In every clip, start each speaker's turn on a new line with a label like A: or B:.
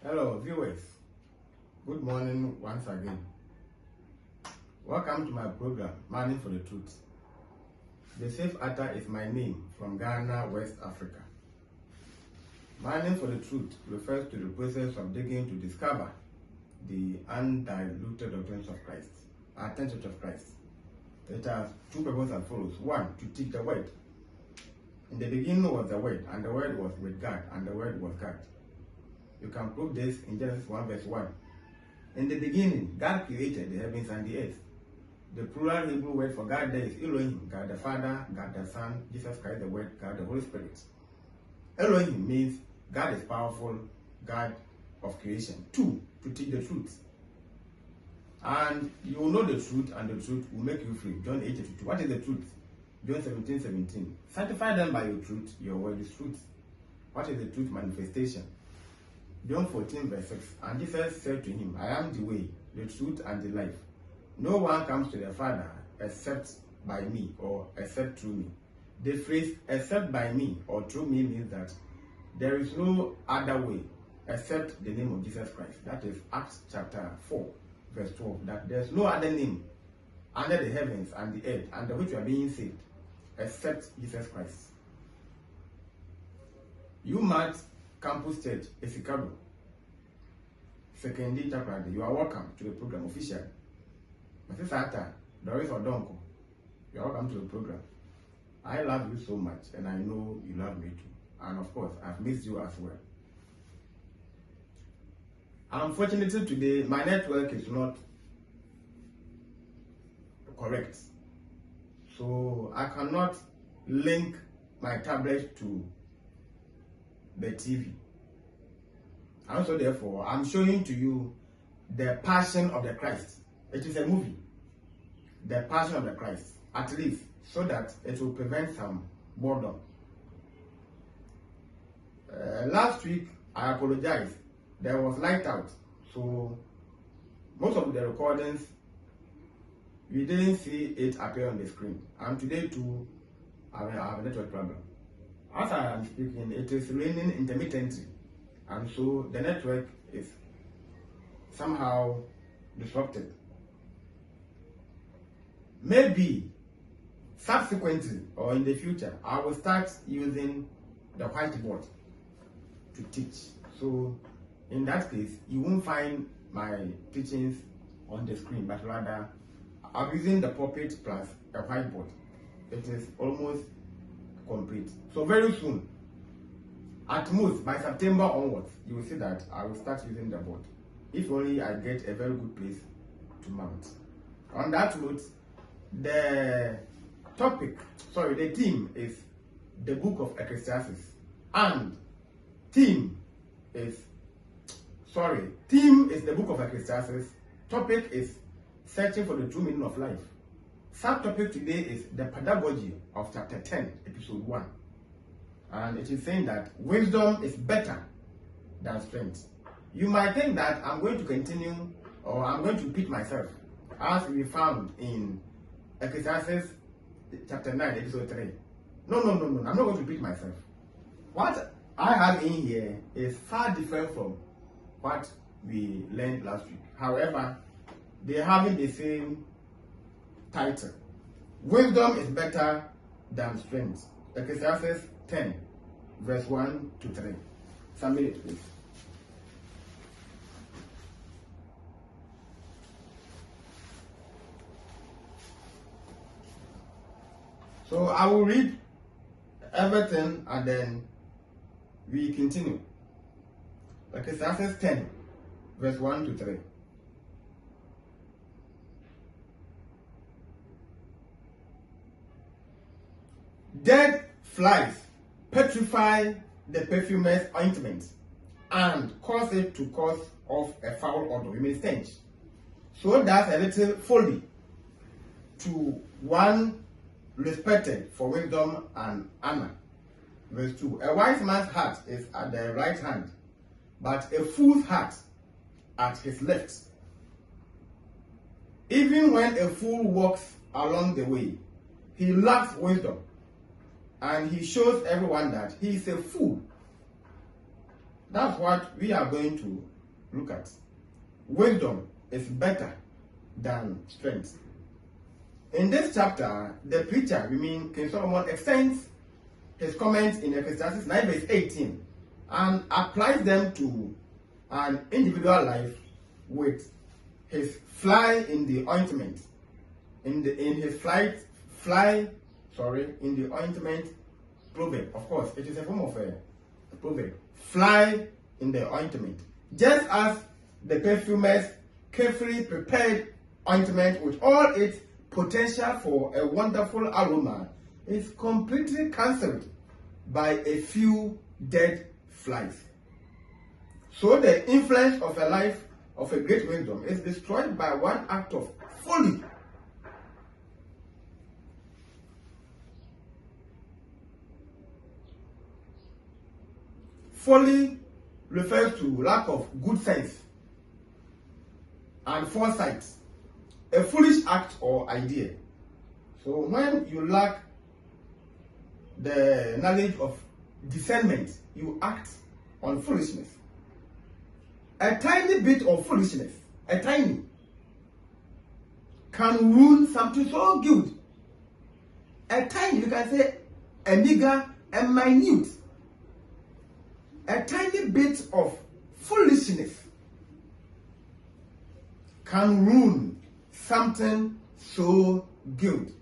A: Hello viewers, good morning once again. Welcome to my program, Mining for the Truth. The safe actor is my name from Ghana, West Africa. Mining for the Truth refers to the process of digging to discover the undiluted doctrines of Christ, authentic of Christ. It has two purposes as follows. One, to teach the word. In the beginning was the word, and the word was with God, and the word was God. You can prove this in Genesis 1 verse 1. In the beginning, God created the heavens and the earth. The plural Hebrew word for God there is Elohim, God the Father, God the Son, Jesus Christ the Word, God the Holy Spirit. Elohim means God is powerful, God of creation. 2, to teach the truth. And you will know the truth, and the truth will make you free. John 8:52. What is the truth? John 17:17. Sanctify them by your truth, your word is truth. What is the truth manifestation? John 14 verse 6. And Jesus said to him, I am the way, the truth, and the life. No one comes to the Father except by me, or except through me. The phrase except by me or through me means that there is no other way except the name of Jesus Christ. That is Acts chapter 4 verse 12. That there's no other name under the heavens and the earth under which you are being saved except Jesus Christ. UMAT Campus Church, Eccl, Secondary Chapter. You are welcome to the program officially. My sister, Doris Odonko, you are welcome to the program. I love you so much, and I know you love me too. And of course, I've missed you as well. Unfortunately, today my network is not correct, so I cannot link my tablet to the TV. And so therefore, I'm showing to you the Passion of the Christ. It is a movie. The Passion of the Christ, at least, so that it will prevent some boredom. Last week, I apologized. There was light out, so most of the recordings, we didn't see it appear on the screen. And today too, I have a network problem. As I am speaking, it is raining intermittently, and so the network is somehow disrupted. Maybe subsequently or in the future, I will start using the whiteboard to teach. So in that case, you won't find my teachings on the screen, but rather I'm using the pulpit plus a whiteboard. It is almost complete. So very soon, at most by September onwards, you will see that I will start using the board. If only I get a very good place to mount. On that note, the theme is the book of Ecclesiastes, and theme is the book of Ecclesiastes. Topic is searching for the true meaning of life. Subtopic today is the pedagogy of chapter 10, episode 1. And it is saying that wisdom is better than strength. You might think that I'm going to continue, or I'm going to repeat myself, as we found in Ecclesiastes chapter 9, episode 3. No, I'm not going to repeat myself. What I have in here is far different from what we learned last week. However, they having the same title. Wisdom is better than strength. Ecclesiastes 10, verse 1 to 3. Some minutes, please. So I will read everything and then we continue. Ecclesiastes 10, verse 1 to 3. Dead flies petrify the perfumer's ointment and cause it to cause off a foul odor, you mean stench. So does a little folly to one respected for wisdom and honor. Verse 2. A wise man's heart is at the right hand, but a fool's heart at his left. Even when a fool walks along the way, he lacks wisdom, and he shows everyone that he is a fool. That's what we are going to look at. Wisdom is better than strength. In this chapter, the preacher, King Solomon, extends his comments in Ecclesiastes 9 verse 18 and applies them to an individual life with his fly in the ointment. In the ointment proverb. Of course, it is a form of a proverb. Fly in the ointment. Just as the perfumer's carefully prepared ointment with all its potential for a wonderful aroma is completely cancelled by a few dead flies. So the influence of a life of a great wisdom is destroyed by one act of folly. Folly refers to lack of good sense and foresight, a foolish act or idea. So when you lack the knowledge of discernment, you act on foolishness. A tiny bit of foolishness, can ruin something so good. A tiny, you can say, a meager, a minute. A tiny bit of foolishness can ruin something so good.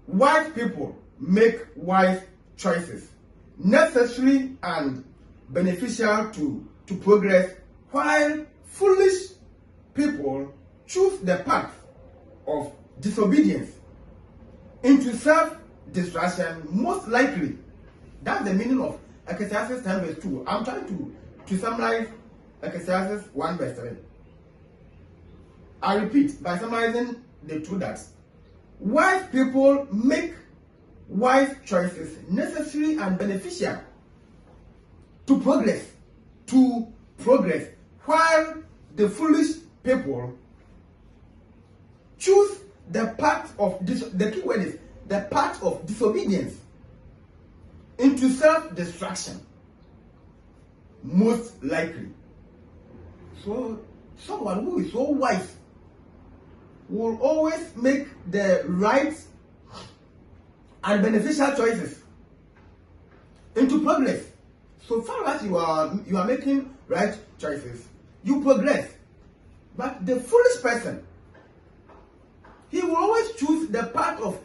A: Wise people make wise choices, necessary and beneficial to progress, while foolish people choose the path of disobedience into self-destruction, most likely. That's the meaning of Ecclesiastes 10 verse 2. I'm trying to summarize Ecclesiastes 1 verse 3. I repeat, by summarizing the two, that wise people make wise choices, necessary and beneficial to progress, while the foolish people choose the path of the key word is the path of disobedience into self-destruction, most likely. So someone who is so wise will always make the right and beneficial choices into progress. So far as you are making right choices, you progress. But the foolish person, he will always choose the path of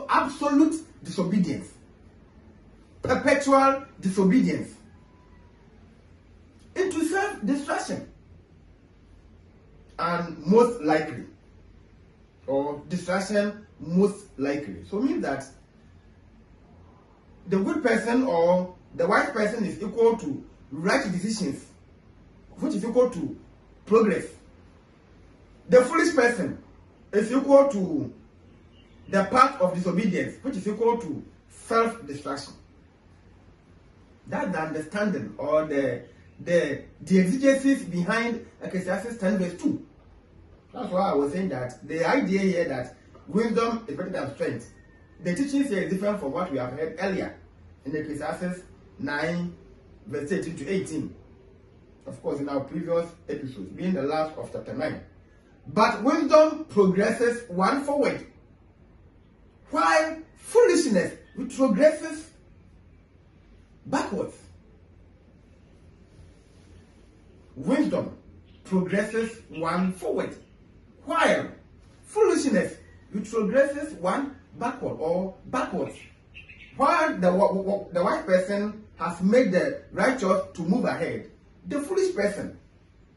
A: absolute disobedience, perpetual disobedience into self-destruction, and most likely, or destruction most likely. So it means that the good person or the wise person is equal to right decisions, which is equal to progress. The foolish person is equal to the path of disobedience, which is equal to self-destruction. That's the understanding or the exegesis behind Ecclesiastes 10 verse 2. That's why I was saying that the idea here that wisdom is better than strength. The teaching here is different from what we have heard earlier in Ecclesiastes 9 verse 18 to 18. Of course, in our previous episodes, being the last of chapter 9. But wisdom progresses one forward, while foolishness progresses backwards. Wisdom progresses one forward, while foolishness progresses one backward or backwards. While the wise person has made the right choice to move ahead, the foolish person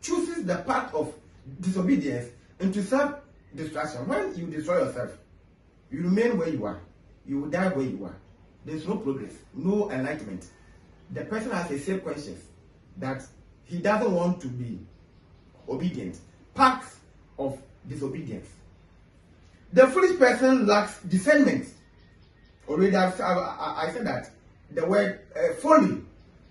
A: chooses the path of disobedience into self-destruction. When you destroy yourself, you remain where you are. You will die where you are. There is no progress, no enlightenment. The person has a safe conscience that he doesn't want to be obedient. Paths of disobedience. The foolish person lacks discernment. Already I said that the word folly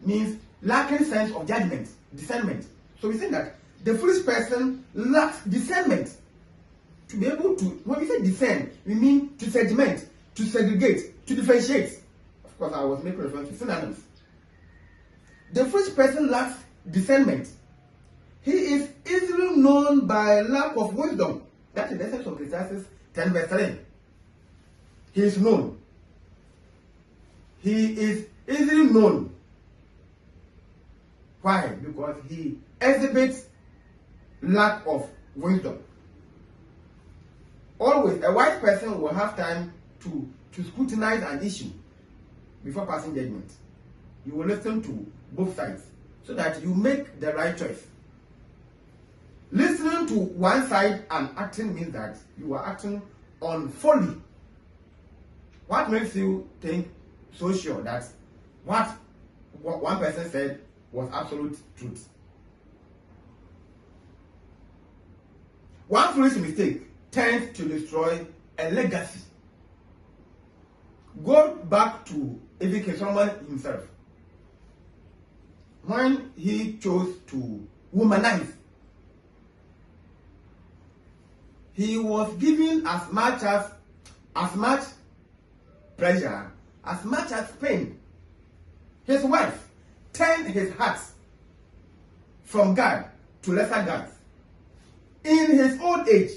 A: means lacking sense of judgment, discernment. So we say that the foolish person lacks discernment. To be able to, when we say discern, we mean to segment, to segregate, to differentiate. Of course, I was making reference to synonyms. The foolish person lacks discernment He is easily known by lack of wisdom. That is the essence of Ecclesiastes 10 verse 3. He is known. He is easily known. Why? Because he exhibits lack of wisdom. Always, a wise person will have time to scrutinize an issue before passing judgment. You will listen to both sides so that you make the right choice. Listening to one side and acting means that you are acting on folly. What makes you think so sure that what one person said was absolute truth? One foolish mistake tends to destroy a legacy. Go back to even King Solomon himself. When he chose to womanize, he was given as much pleasure, as much as pain. His wife turned his heart from God to lesser gods in his old age.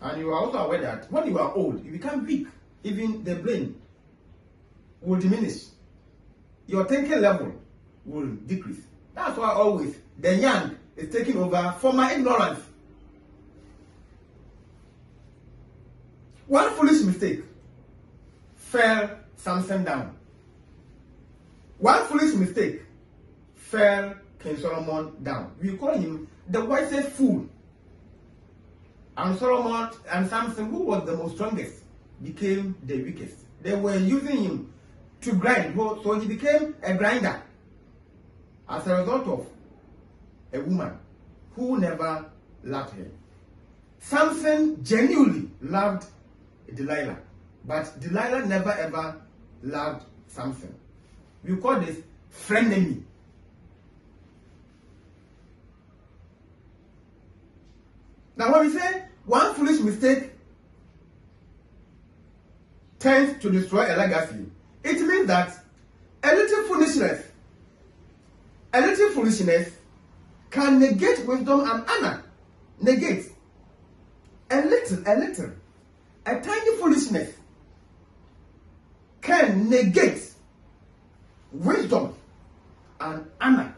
A: And you are also aware that when you are old, you become weak. Even the brain will diminish. Your thinking level will decrease. That's why always the young is taking over for my ignorance. One foolish mistake fell Samson down. One foolish mistake fell King Solomon down. We call him the wisest fool. And Solomon and Samson, who was the most strongest, became the weakest. They were using him to grind, so he became a grinder as a result of a woman who never loved him. Samson genuinely loved Delilah, but Delilah never ever loved Samson. We call this frenemy. Now when we say one foolish mistake tends to destroy a legacy, it means that a little foolishness can negate wisdom and honor. Negate. A tiny foolishness can negate wisdom and honor.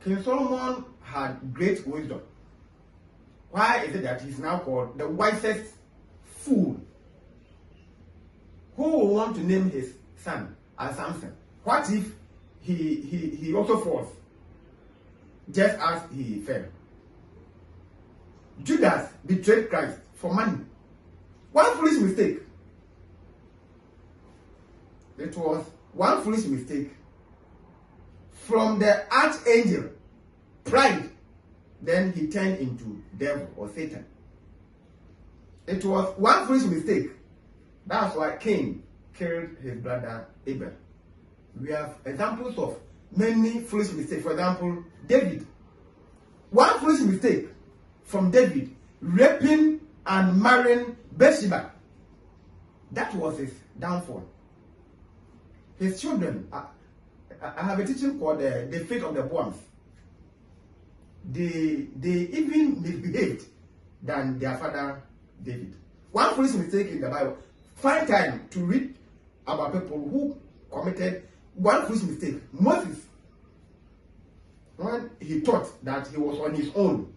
A: King Solomon had great wisdom. Why is it that he's now called the wisest fool? Who will want to name his son as Samson? What if he also falls, just as he fell? Judas betrayed Christ for money. One foolish mistake. It was one foolish mistake from the archangel, pride. Then he turned into devil or Satan. It was one foolish mistake. That's why Cain killed his brother Abel. We have examples of many foolish mistakes. For example, David. One foolish mistake from David, raping and marrying Bathsheba. That was his downfall. His children, I have a teaching called the fate of the bones. They even misbehaved than their father David. One foolish mistake in the Bible. Find time to read about people who committed one foolish mistake. Moses, when he thought that he was on his own,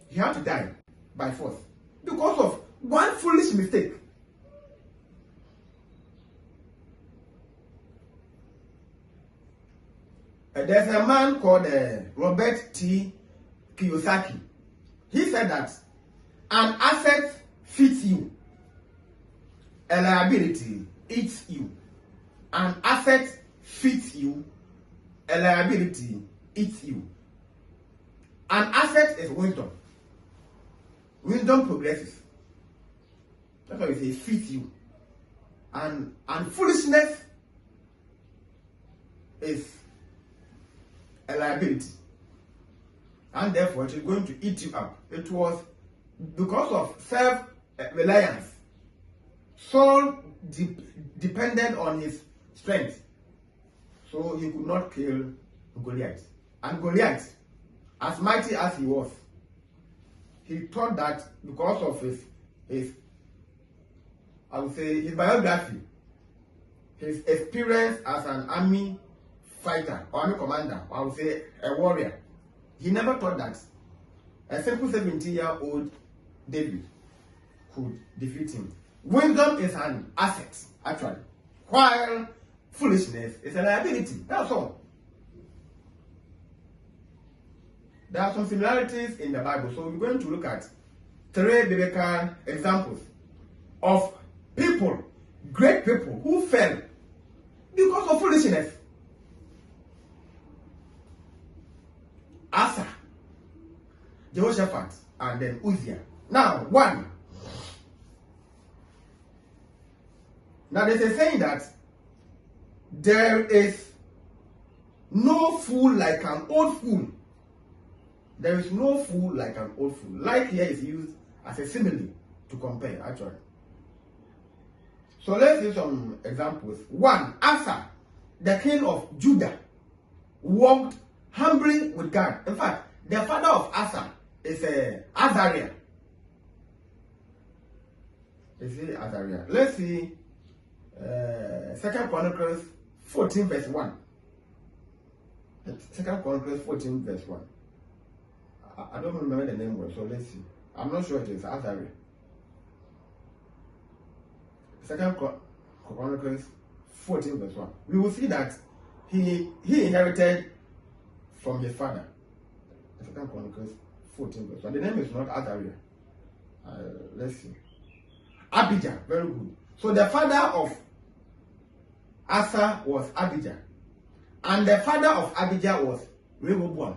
A: he had to die by force because of one foolish mistake. There's a man called Robert T. Kiyosaki. He said that an asset fits you, a liability eats you. An asset fits you, a liability eats you. An asset is wisdom. Wisdom progresses. That's why we say fits you. And foolishness is a liability. And therefore it is going to eat you up. It was because of self-reliance. Saul depended on his strength. So he could not kill Goliath. And Goliath, as mighty as he was, he thought that because of his I would say his biography, his experience as an army fighter or army commander, or I would say a warrior, he never thought that a simple 17-year-old David could defeat him. Wisdom is an asset, actually, while foolishness is a liability. That's all. There are some similarities in the Bible, so we're going to look at 3 biblical examples of people, great people, who fell because of foolishness. Asa, Jehoshaphat, and then Uzziah. Now, one. Now, there's a saying that there is no fool like an old fool. There is no fool like an old fool. Like here is used as a simile to compare, actually. So let's see some examples. 1. Asa, the king of Judah, walked humbly with God. In fact, the father of Asa is Azariah. Is it Azariah? Let's see 2 Chronicles 14 verse 1. 2 Chronicles 14 verse 1. I don't remember the name well, so let's see. I'm not sure it is Azariah. 2 Chronicles 14 verse 1. We will see that he inherited from his father. 2 Chronicles 14 verse 1. The name is not Azariah. Let's see. Abijah, very good. So the father of Asa was Abijah, and the father of Abijah was Rehoboam.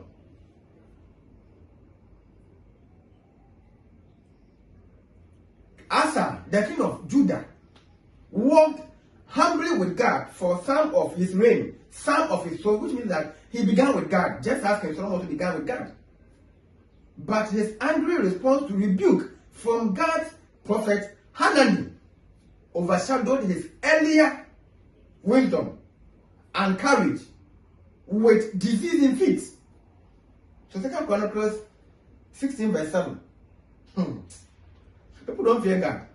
A: Asa, the king of Judah, walked humbly with God for some of his reign, some of his soul, which means that he began with God, just as King Solomon also began with God. But his angry response to rebuke from God's prophet Hanani overshadowed his earlier wisdom and courage with diseasing feet. So 2 Chronicles 16 verse 7. People don't fear God.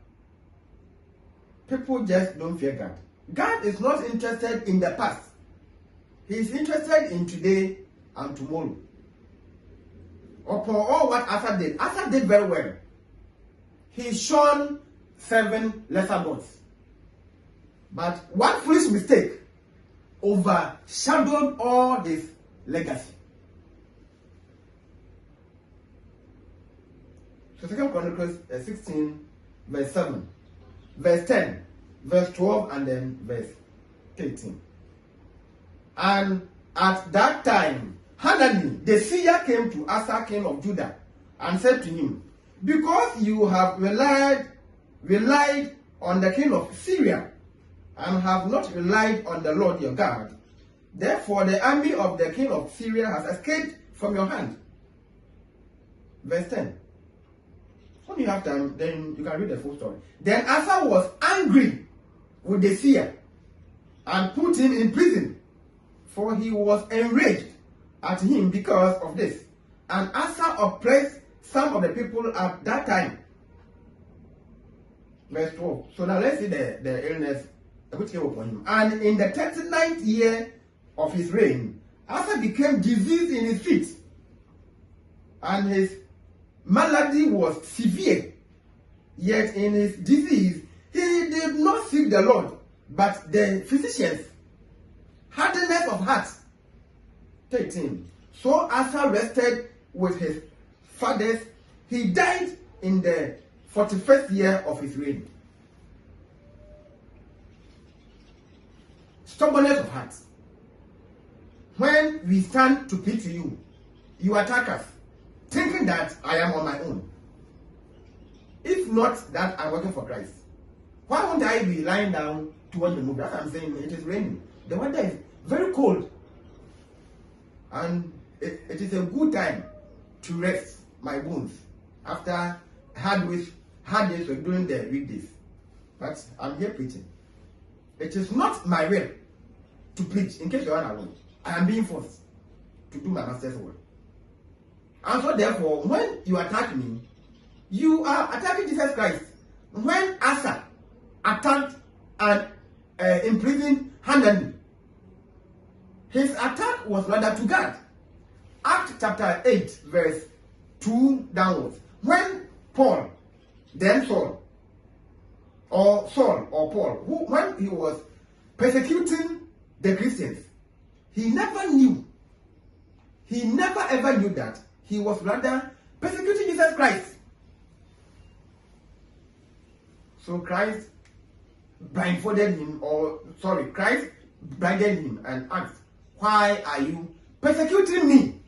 A: People just don't fear God. God is not interested in the past. He is interested in today and tomorrow. Upon all what Asa did very well. He shone 7 lesser gods. But one foolish mistake overshadowed all his legacy. So 2 Chronicles 16 verse 7, verse 10, verse 12, and then verse 13. And at that time, Hanani, the seer, came to Asa, king of Judah, and said to him, because you have relied on the king of Syria, and have not relied on the Lord your God, therefore the army of the king of Syria has escaped from your hand. Verse 10. When you have time, then you can read the full story. Then Asa was angry with the seer and put him in prison, for he was enraged at him because of this. And Asa oppressed some of the people at that time. Verse 12. So now let's see the illness which came upon him. And in the 39th year of his reign, Asa became diseased in his feet, and his malady was severe. Yet in his disease, he did not seek the Lord, but the physicians. Hardness of heart. 13. So Asa rested with his fathers. He died in the 41st year of his reign. Stubbornness of heart. When we stand to pity you, you attack us, thinking that I am on my own. If not that I'm working for Christ, why won't I be lying down to watch the movie? That's what I'm saying. It is raining. The weather is very cold. And it is a good time to rest my bones after hard days during the weekdays. But I'm here preaching. It is not my will to preach, in case you're unaware. I am being forced to do my master's work. And so therefore, when you attack me, you are attacking Jesus Christ. When Asa attacked and imprisoned Hanani, his attack was rather to God. Acts chapter 8, verse 2 downwards. When Paul, then Saul or Paul, when he was persecuting the Christians, he never ever knew that he was rather persecuting Jesus Christ. So Christ blinded him and asked, "Why are you persecuting me?"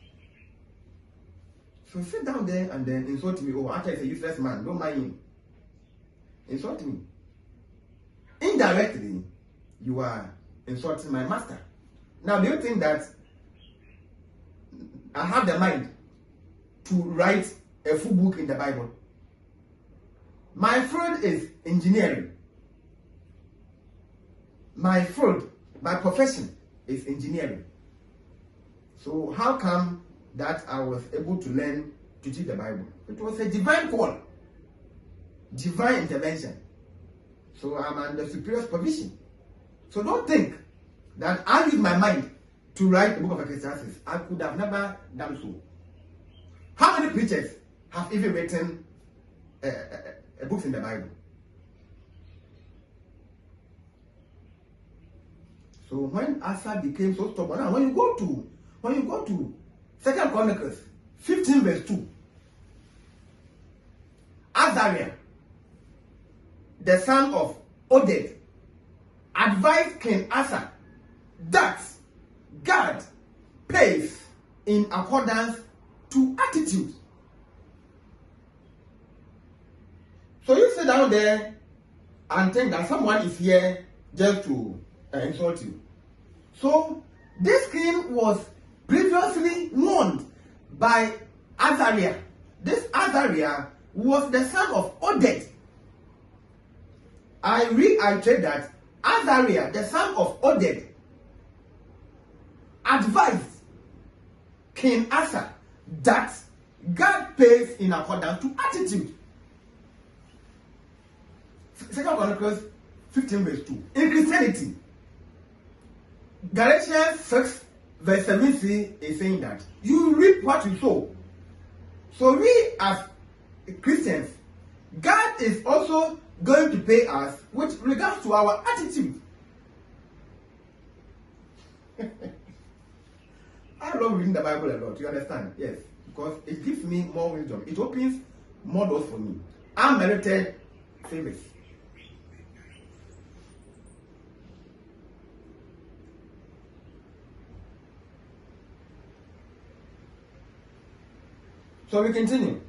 A: So sit down there and then insult me. Oh, after he's a useless man, don't mind him. Insult me. Indirectly, you are insulting my master. Now, do you think that I have the mind to write a full book in the Bible? My field is engineering. My profession is engineering. So how come that I was able to learn to teach the Bible? It was a divine call, divine intervention. So I'm under superior provision. So don't think that I use my mind to write the book of Ecclesiastes. I could have never done so. How many preachers have even written books in the Bible? So when Asa became so stubborn, now when you go to 2 Chronicles 15 verse 2, Azariah, the son of Oded, advised King Asa that God pays in accordance to attitude. So you sit down there and think that someone is here just to insult you. So this king was previously warned by Azariah. This Azariah was the son of Oded. I reiterate that Azariah, the son of Oded, advised King Asa that God pays in accordance to attitude. 2 Chronicles 15 verse 2. In Christianity, Galatians 6 verse 7c is saying that you reap what you sow. So we as Christians, God is also going to pay us with regards to our attitude. I love reading the Bible a lot, you understand? Yes, because it gives me more wisdom. It opens more doors for me. Unmerited favors. So we continue.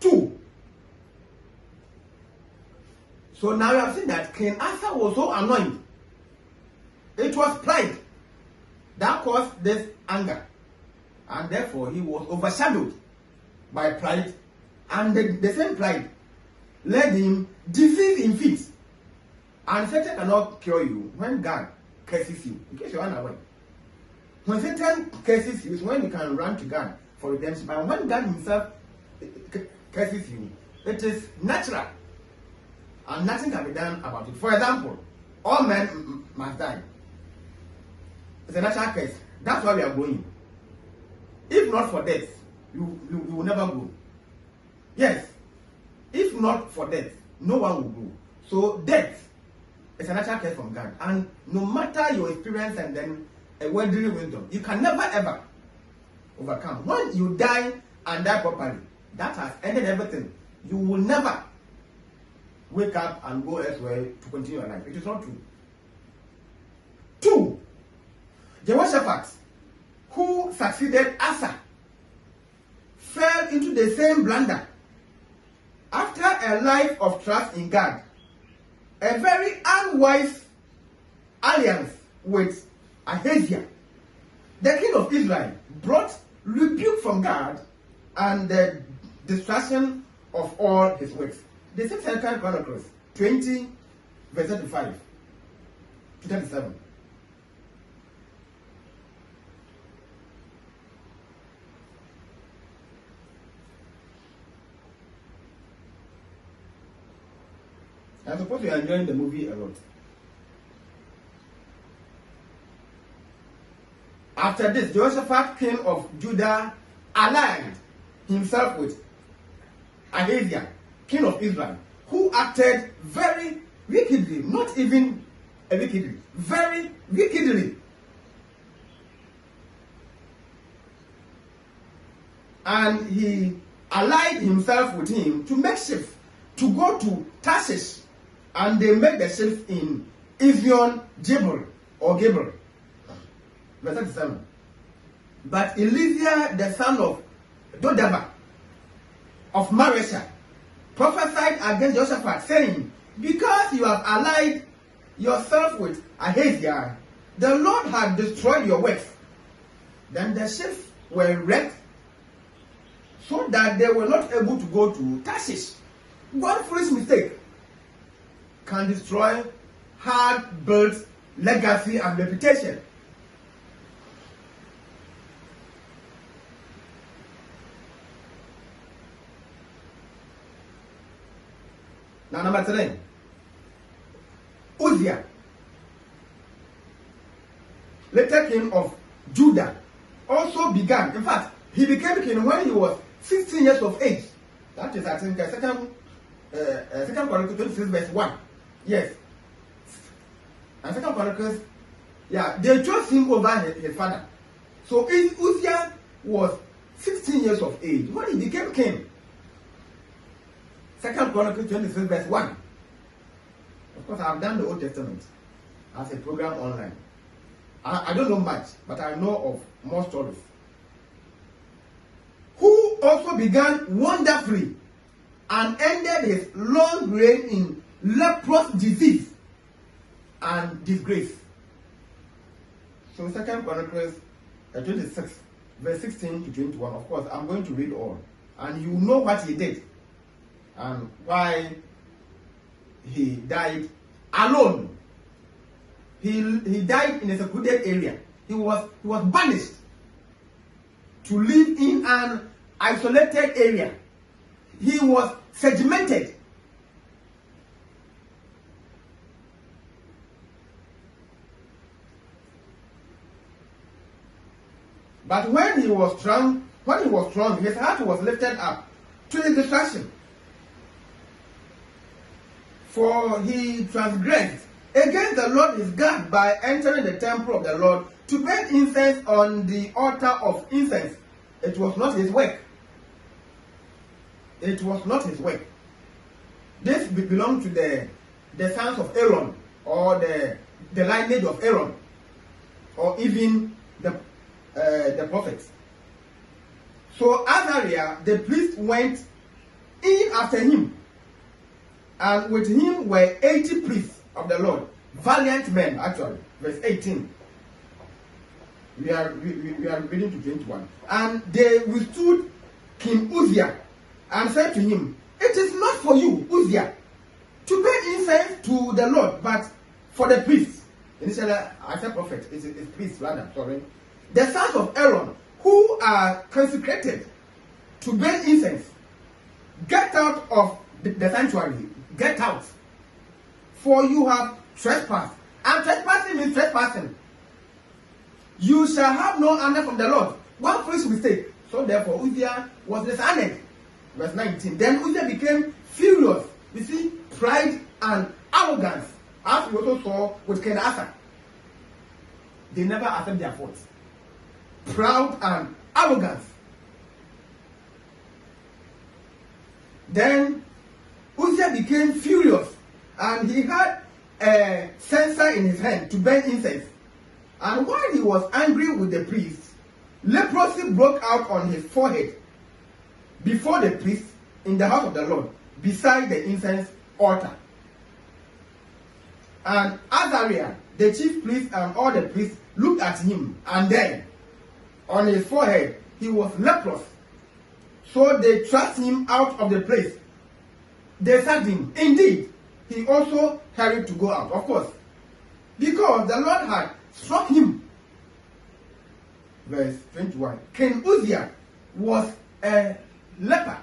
A: 2. So now you have seen that King Asa was so annoyed. It was pride that caused this anger. And therefore he was overshadowed by pride. And the same pride led him disease in feet. And Satan cannot cure you when God curses you. In case you're unaware. When Satan curses you is when you can run to God for redemption. But when God himself curses you, it is natural. And nothing can be done about it. For example, all men must die. It's a natural curse. That's why we are going. If not for death, you will never go. Yes. If not for death, no one will go. So death is a natural curse from God. And no matter your experience and then a worldly wisdom, you can never ever overcome. When you die and die properly, that has ended everything. You will never wake up and go elsewhere to continue your life. It is not true. 2. Jehoshaphat, who succeeded Asa, fell into the same blunder. After a life of trust in God, a very unwise alliance with Ahaziah, the king of Israel, brought rebuke from God and the destruction of all his works. The same 2 Chronicles 20 verse 35. to 37. I suppose you are enjoying the movie a lot. After this, Jehoshaphat, king of Judah, allied himself with Ahaziah, king of Israel, who acted very wickedly, not even wickedly, very wickedly. And he allied himself with him to make ships to go to Tarshish, and they made the ships in Ezion Geber or Geber. Verse 37. But Elisha, the son of Dodaba of Maresha, prophesied against Jehoshaphat, saying, because you have allied yourself with Ahaziah, the Lord had destroyed your works. Then the ships were wrecked, so that they were not able to go to Tarshish. One foolish mistake can destroy hard-built legacy and reputation. Now, number 3, Uzziah, later king of Judah, also began. In fact, he became king when he was 16 years of age. That is, I think, Second Chronicles 26 verse 1. Yes. And Second Chronicles, yeah, they chose him over his father. So Uzziah was 16 years of age when he became king. Second Chronicles 26 verse 1. Of course, I have done the Old Testament as a program online. I don't know much, but I know of more stories. Who also began wonderfully and ended his long reign in leprous disease and disgrace. So Second Chronicles 26 verse 16 to 21. Of course, I'm going to read all, and you know what he did and why he died alone. He died in a secluded area. He was banished to live in an isolated area. He was segmented. But when he was strong, his heart was lifted up to his destruction. For he transgressed against the Lord his God by entering the temple of the Lord to burn incense on the altar of incense. It was not his work. It was not his work. This belonged to the sons of Aaron, or the lineage of Aaron, or even the prophets. So Azariah, the priest, went in after him, and with him were 80 priests of the Lord, valiant men, actually. Verse 18. We are reading to 21. And they withstood King Uzziah and said to him, it is not for you, Uzziah, to burn incense to the Lord, but for the priests. Initially, I said prophet, it's priests rather, sorry. The sons of Aaron, who are consecrated to burn incense, get out of the sanctuary. Get out. For you have trespassed. And trespassing means trespassing. You shall have no honor from the Lord. One foolish mistake. So therefore, Uzziah was dishonored. Verse 19. Then Uzziah became furious. You see, pride and arrogance. As we also saw with King Asa. They never accept their faults. Proud and arrogance. Then Uzziah became furious, and he had a censer in his hand to burn incense. And while he was angry with the priest, leprosy broke out on his forehead before the priest in the house of the Lord, beside the incense altar. And Azariah, the chief priest, and all the priests looked at him, and then on his forehead he was leprous. So they thrust him out of the place. They sacked him. Indeed, he also hurried to go out. Of course, because the Lord had struck him. Verse 21. King Uzziah was a leper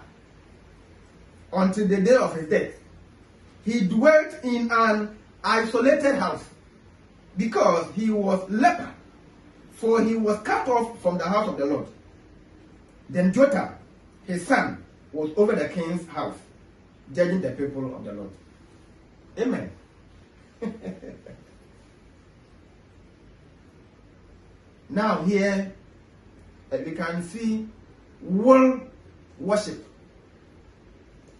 A: until the day of his death. He dwelt in an isolated house because he was leper, for he was cut off from the house of the Lord. Then Jotham, his son, was over the king's house, judging the people of the Lord. Amen. Now here we can see world worship.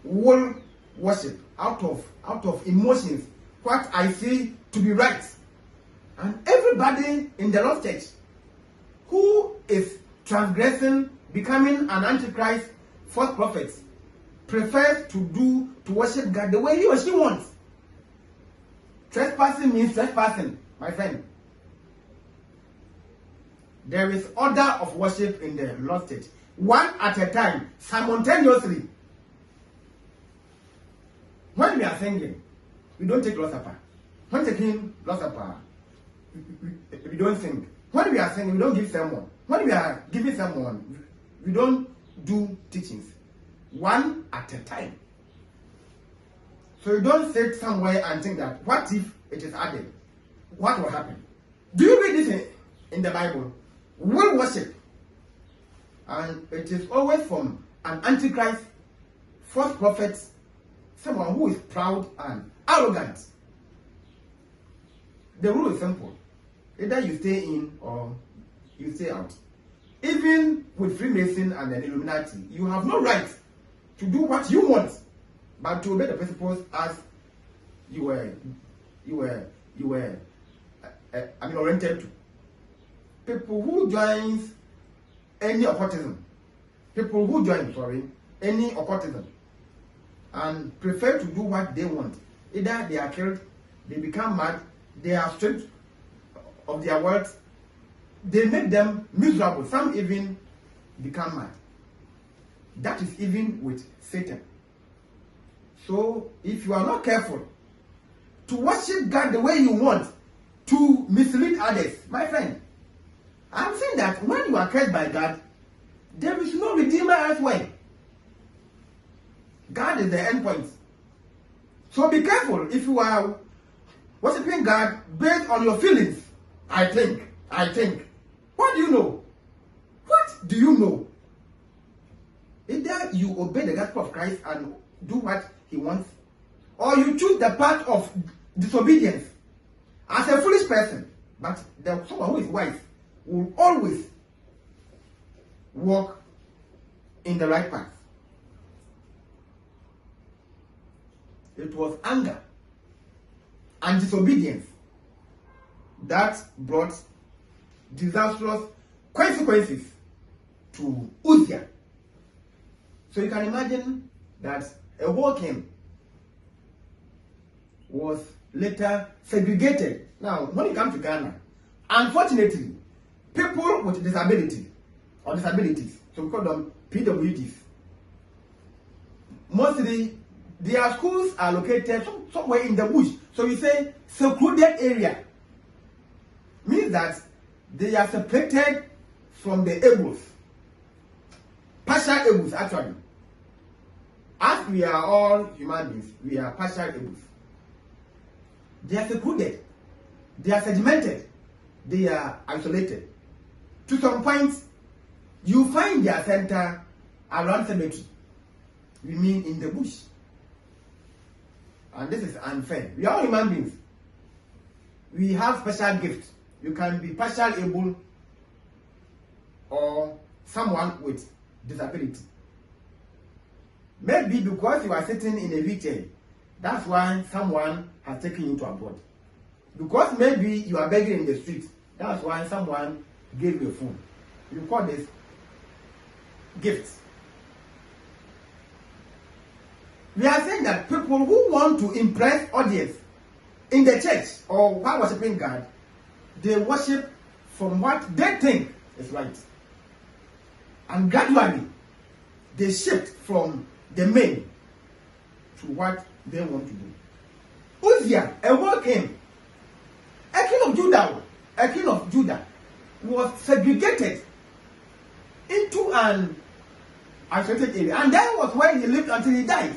A: World worship out of emotions, what I see to be right. And everybody in the Lord's church who is transgressing, becoming an antichrist, false prophet, prefers to worship God the way he or she wants. Trespassing means trespassing, my friend. There is order of worship in the Lord's church. One at a time, simultaneously. When we are singing, we don't take Lord's Supper. When taking Lord's Supper, we don't sing. When we are singing, we don't give sermon. When we are giving sermon, we don't do teachings. One at a time. So you don't sit somewhere and think that, what if it is added? What will happen? Do you read this in the Bible? Will worship. And it is always from an antichrist, false prophet, someone who is proud and arrogant. The rule is simple. Either you stay in or you stay out. Even with Freemason and the Illuminati, you have no right to do what you want, but to obey the principles as you were oriented to. People who joins any occultism, any occultism, and prefer to do what they want. Either they are killed, they become mad, they are stripped of their words, they make them miserable. Some even become mad. That is even with Satan. So if you are not careful to worship God the way you want, to mislead others, my friend, I'm saying that when you are cursed by God, there is no redeemer elsewhere. God is the end point. So be careful if you are worshiping God based on your feelings. I think. What do you know? What do you know? Either you obey the gospel of Christ and do what he wants, or you choose the path of disobedience as a foolish person. But someone who is wise will always walk in the right path. It was anger and disobedience that brought disastrous consequences to Uzziah. So you can imagine that a whole king was later segregated. Now, when it comes to Ghana, unfortunately, people with disability or disabilities, so we call them PWDs, mostly their schools are located somewhere in the bush. So we say secluded area. Means that they are separated from the ables. Partial ables, actually. As we are all human beings, we are partial ables. They are secluded. They are segmented. They are isolated. To some point, you find their center around cemetery. We mean in the bush. And this is unfair. We are all human beings. We have special gifts. You can be partial able or someone with disability. Maybe because you are sitting in a wheelchair, that's why someone has taken you to abroad. Because maybe you are begging in the street, that's why someone gave you a phone. You call this gifts. We are saying that people who want to impress audience in the church or while worshiping God, they worship from what they think is right. And gradually, they shift from the main to what they want to do. Uzziah, a whole king, a king of Judah was segregated into an isolated area, and that was where he lived until he died.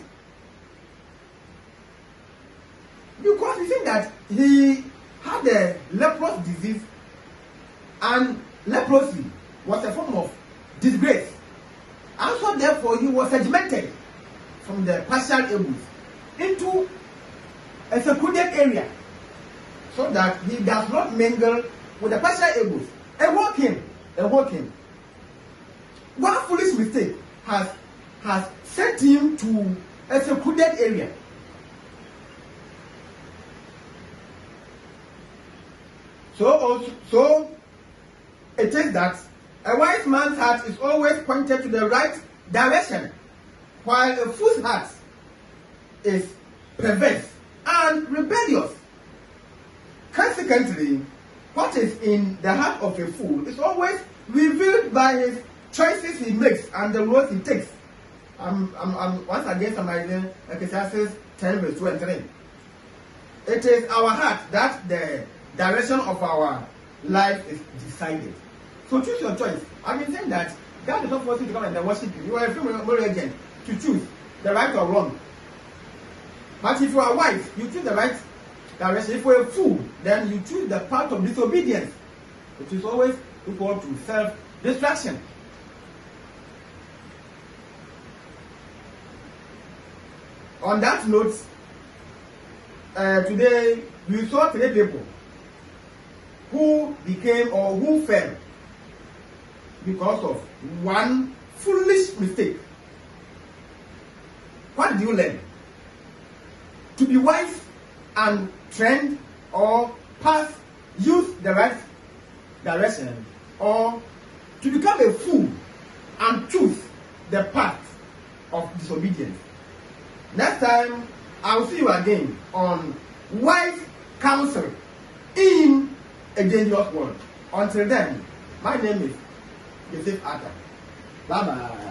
A: Because you see that he had a leprous disease, and leprosy was a form of disgrace. And so therefore he was segmented from the partial able into a secluded area, so that he does not mingle with the partial able. A working. One foolish mistake has sent him to a secluded area. So it is that a wise man's heart is always pointed to the right direction, while a fool's heart is perverse and rebellious. Consequently, what is in the heart of a fool is always revealed by his choices he makes and the roads he takes. I'm once again summarizing Ecclesiastes 10 verse 2 and 3. It is our heart that the direction of our life is decided. So choose your choice. I've been saying that God does not force you to come and worship you. You are a free moral agent to choose the right or wrong. But if you are wise, you choose the right direction. If you are a fool, then you choose the path of disobedience, which is always equal to self-destruction. On that note, today we saw 3 people who became or who fell because of one foolish mistake. What did you learn? To be wise and trend or pass, use the right direction, or to become a fool and choose the path of disobedience. Next time, I'll see you again on wise counsel in a dangerous world. Until then, my name is Eccl. Bye bye.